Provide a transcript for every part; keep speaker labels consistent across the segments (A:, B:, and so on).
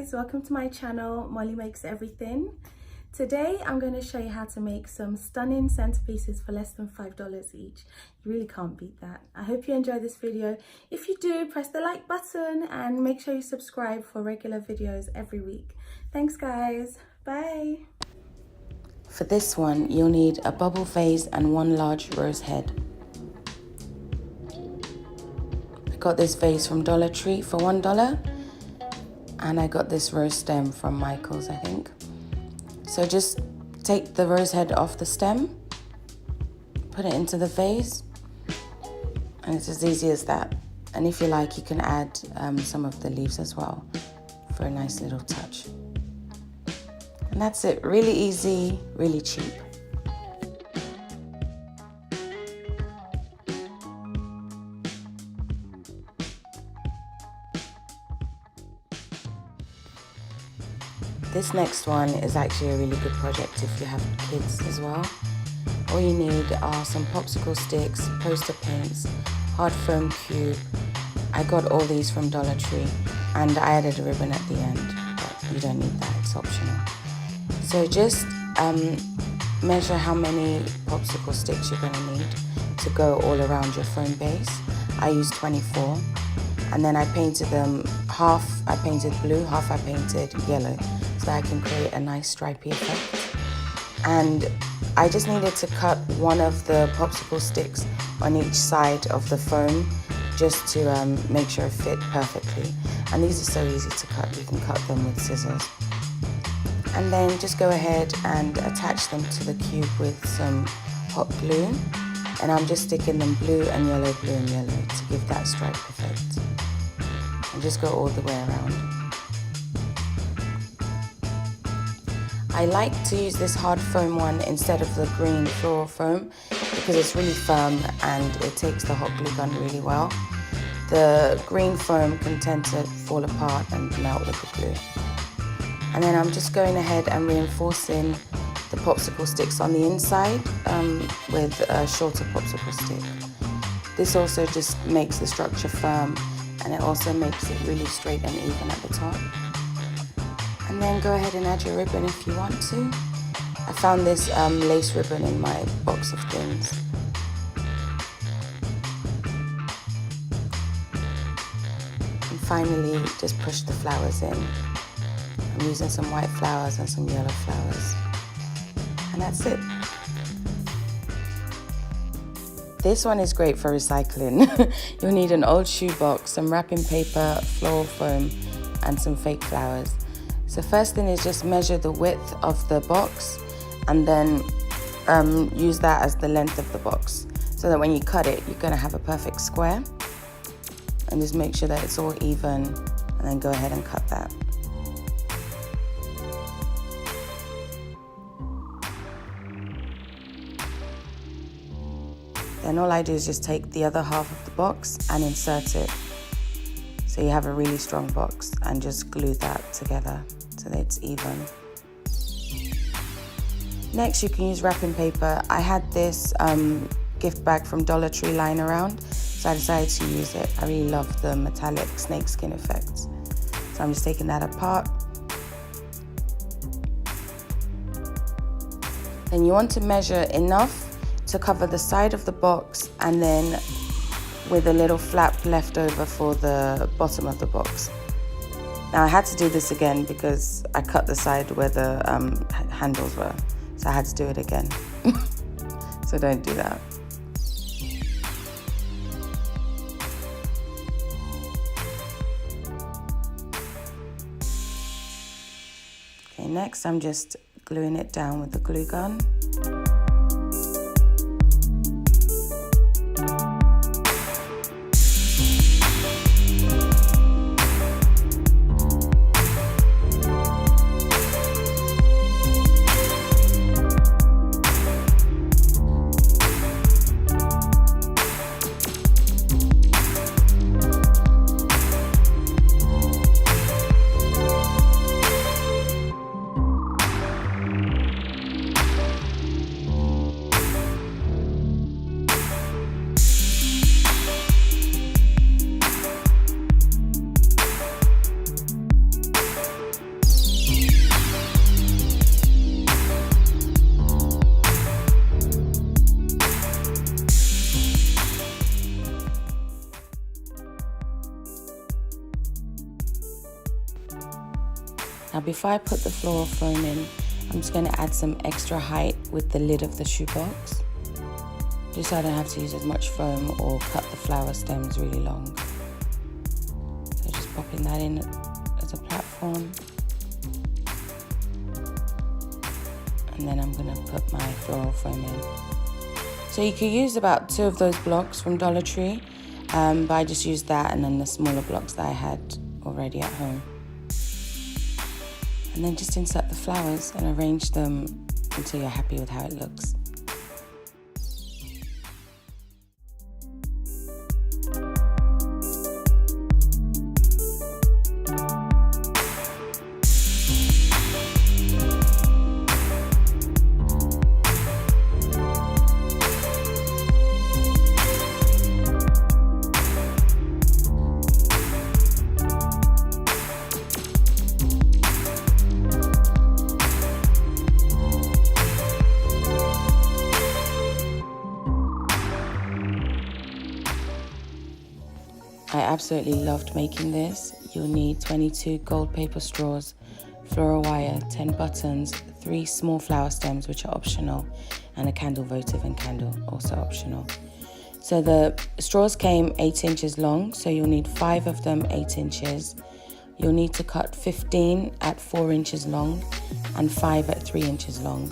A: guys, welcome to my channel, Molly Makes Everything. Today I'm going to show you how to make some stunning centerpieces for less than $5 each. You really can't beat that. I hope you enjoy this video. If you do, press the like button and make sure you subscribe for regular videos every week. Thanks guys, bye.
B: For this one, you'll need a bubble vase and one large rose head. I got this vase from Dollar Tree for $1. And I got this rose stem from Michael's, I think. So just take the rose head off the stem, put it into the vase, and it's as easy as that. And if you like, you can add some of the leaves as well for a nice little touch. And that's it, really easy, really cheap. This next one is actually a really good project if you have kids as well. All you need are some popsicle sticks, poster paints, hard foam cube. I got all these from Dollar Tree and I added a ribbon at the end, but you don't need that, it's optional. So just measure how many popsicle sticks you're going to need to go all around your foam base. I used 24 and then I painted them, half I painted blue, half I painted yellow, so that I can create a nice stripy effect. And I just needed to cut one of the popsicle sticks on each side of the foam just to make sure it fit perfectly. And these are so easy to cut, you can cut them with scissors. And then just go ahead and attach them to the cube with some hot glue. And I'm just sticking them blue and yellow to give that stripe effect. And just go all the way around. I like to use this hard foam one instead of the green floral foam because it's really firm and it takes the hot glue gun really well. The green foam can tend to fall apart and melt with the glue. And then I'm just going ahead and reinforcing the popsicle sticks on the inside with a shorter popsicle stick. This also just makes the structure firm and it also makes it really straight and even at the top. And then go ahead and add your ribbon if you want to. I found this lace ribbon in my box of things. And finally, just push the flowers in. I'm using some white flowers and some yellow flowers. And that's it. This one is great for recycling. You'll need an old shoebox, some wrapping paper, floral foam, and some fake flowers. So first thing is just measure the width of the box and then use that as the length of the box so that when you cut it, you're going to have a perfect square. And just make sure that it's all even and then go ahead and cut that. Then all I do is just take the other half of the box and insert it. So you have a really strong box and just glue that together so that it's even. Next, you can use wrapping paper. I had this gift bag from Dollar Tree lying around, so I decided to use it. I really love the metallic snakeskin effect. So I'm just taking that apart. Then you want to measure enough to cover the side of the box and then with a little flap left over for the bottom of the box. Now I had to do this again because I cut the side where the handles were, so I had to do it again. So don't do that. Okay, next I'm just gluing it down with the glue gun. before I put the floral foam in, I'm just going to add some extra height with the lid of the shoebox, just so I don't have to use as much foam or cut the flower stems really long. So just popping that in as a platform. And then I'm going to put my floral foam in. So you could use about 2 of those blocks from Dollar Tree, but I just used that and then the smaller blocks that I had already at home. And then just insert the flowers and arrange them until you're happy with how it looks. I absolutely loved making this. You'll need 22 gold paper straws, floral wire, 10 buttons, 3 small flower stems which are optional, and a candle votive and candle also optional. So the straws came 8 inches long, so you'll need 5 of them 8 inches. You'll need to cut 15 at 4 inches long and 5 at 3 inches long.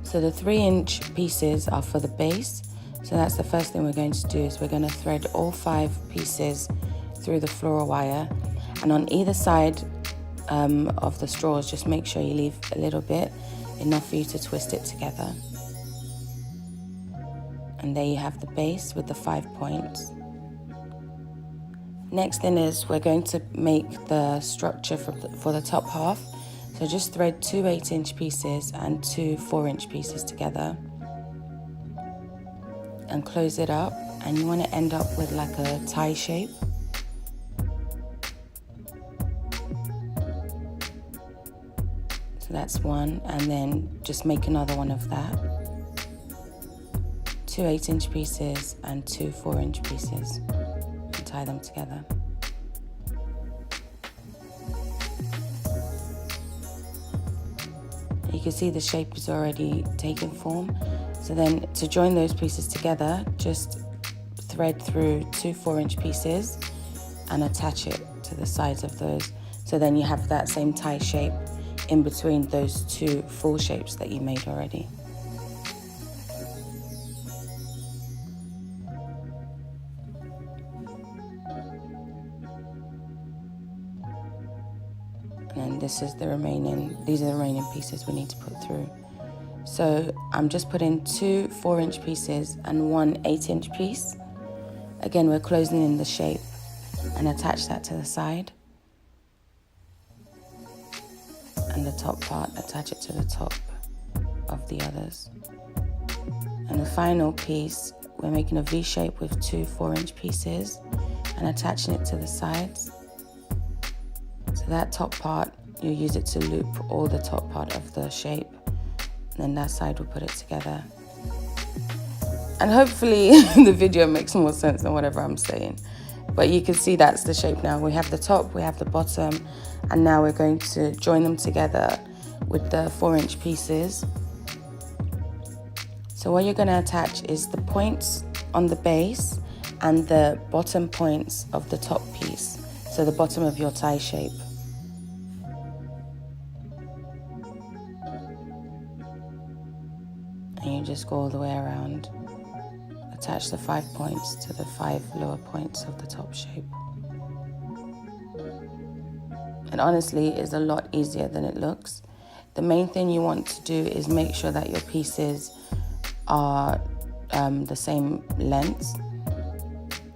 B: So the 3-inch pieces are for the base. So that's the first thing we're going to do, is we're going to thread all 5 pieces through the floral wire. And on either side of the straws, just make sure you leave a little bit, enough for you to twist it together. And there you have the base with the 5 points. Next thing is we're going to make the structure for the top half. So just thread 2 8-inch pieces and 2 4-inch pieces together and close it up, and you want to end up with like a tie shape. So that's one, and then just make another one of that. 2 8-inch pieces and 2 4-inch pieces and tie them together. You can see the shape is already taken form. So then to join those pieces together, just thread through 2 4-inch pieces and attach it to the sides of those. So then you have that same tie shape in between those 2 full shapes that you made already. And these are the remaining pieces we need to put through. So I'm just putting 2 4-inch pieces and 1 8-inch piece. Again, we're closing in the shape and attach that to the side. And the top part, attach it to the top of the others. And the final piece, we're making a V shape with 2 4-inch pieces and attaching it to the sides. So that top part, you use it to loop all the top part of the shape. And then that side will put it together. And hopefully the video makes more sense than whatever I'm saying. But you can see that's the shape now. We have the top, we have the bottom, and now we're going to join them together with the 4-inch pieces. So what you're going to attach is the points on the base and the bottom points of the top piece. So the bottom of your tie shape. And you just go all the way around. Attach the 5 points to the 5 lower points of the top shape. And honestly, it's a lot easier than it looks. The main thing you want to do is make sure that your pieces are the same length.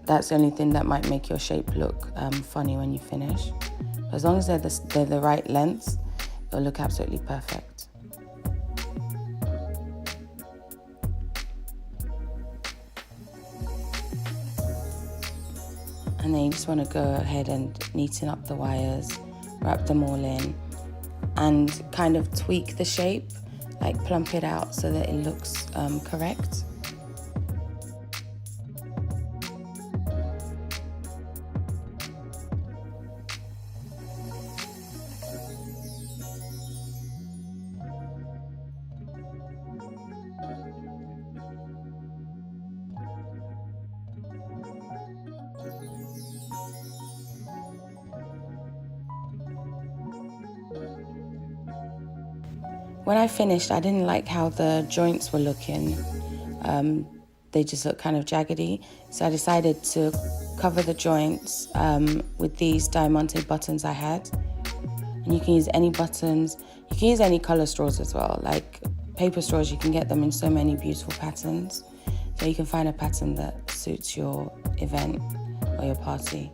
B: That's the only thing that might make your shape look funny when you finish. But as long as they're the right length, it'll look absolutely perfect. And then you just want to go ahead and neaten up the wires, wrap them all in, and kind of tweak the shape, like plump it out so that it looks correct. When I finished, I didn't like how the joints were looking. They just look kind of jaggedy. So I decided to cover the joints with these diamante buttons I had. And you can use any buttons. You can use any color straws as well. Like paper straws, you can get them in so many beautiful patterns. So you can find a pattern that suits your event or your party.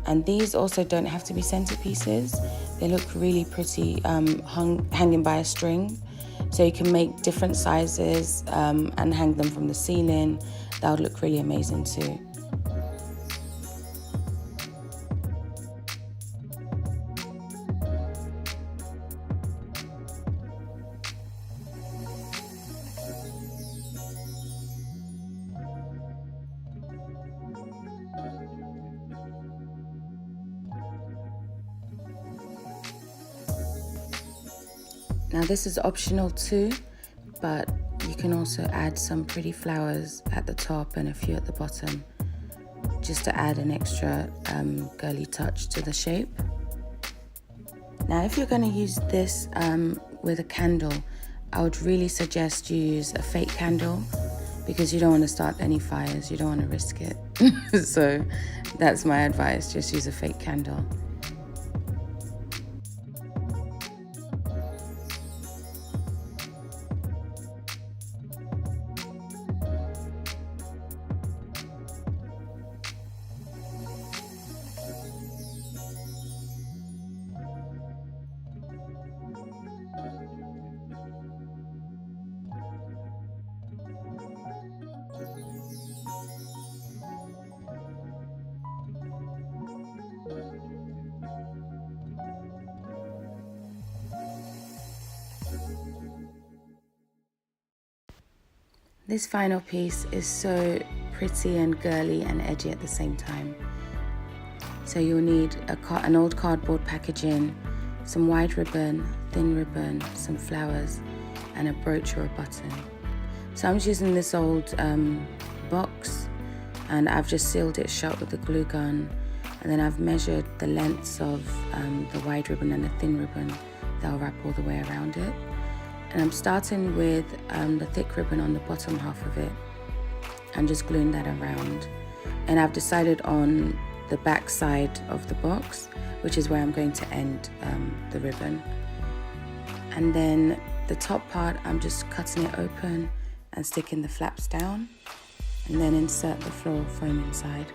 B: And these also don't have to be centerpieces. They look really pretty hanging by a string. So you can make different sizes and hang them from the ceiling. That would look really amazing too. Now this is optional too, but you can also add some pretty flowers at the top and a few at the bottom, just to add an extra girly touch to the shape. Now if you're going to use this with a candle, I would really suggest you use a fake candle, because you don't want to start any fires, you don't want to risk it. So that's my advice, just use a fake candle. This final piece is so pretty and girly and edgy at the same time. So you'll need an old cardboard packaging, some wide ribbon, thin ribbon, some flowers, and a brooch or a button. So I'm just using this old box, and I've just sealed it shut with a glue gun, and then I've measured the lengths of the wide ribbon and the thin ribbon that I'll wrap all the way around it. And I'm starting with the thick ribbon on the bottom half of it and just gluing that around. And I've decided on the back side of the box, which is where I'm going to end the ribbon. And then the top part, I'm just cutting it open and sticking the flaps down, and then insert the floral foam inside.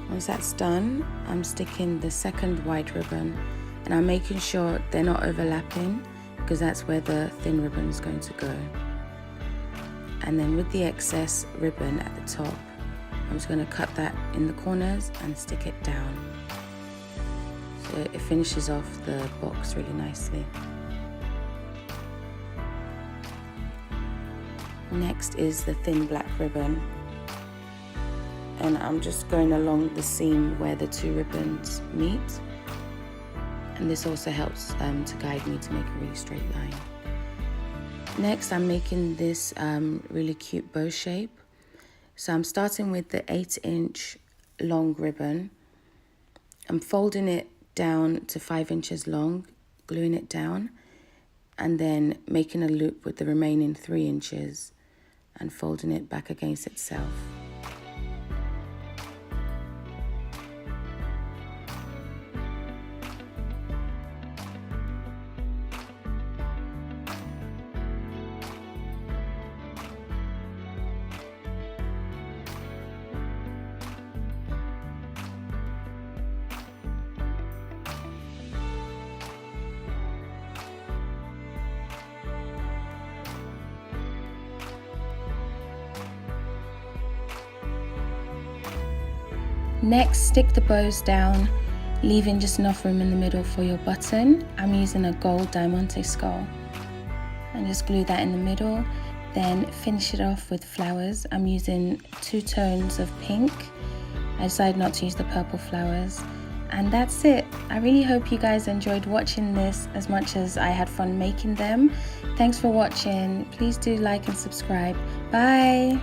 B: Once that's done, I'm sticking the second white ribbon, and I'm making sure they're not overlapping, because that's where the thin ribbon is going to go. And then with the excess ribbon at the top, I'm just going to cut that in the corners and stick it down, so it finishes off the box really nicely. Next is the thin black ribbon, and I'm just going along the seam where the two ribbons meet. And this also helps to guide me to make a really straight line. Next, I'm making this really cute bow shape. So I'm starting with the 8-inch long ribbon. I'm folding it down to 5 inches long, gluing it down, and then making a loop with the remaining 3 inches and folding it back against itself.
A: Next, stick the bows down, leaving just enough room in the middle for your button. I'm using a gold diamante skull, and just glue that in the middle. Then finish it off with flowers. I'm using 2 tones of pink. I decided not to use the purple flowers. And that's it. I really hope you guys enjoyed watching this as much as I had fun making them. Thanks for watching. Please do like and subscribe. Bye.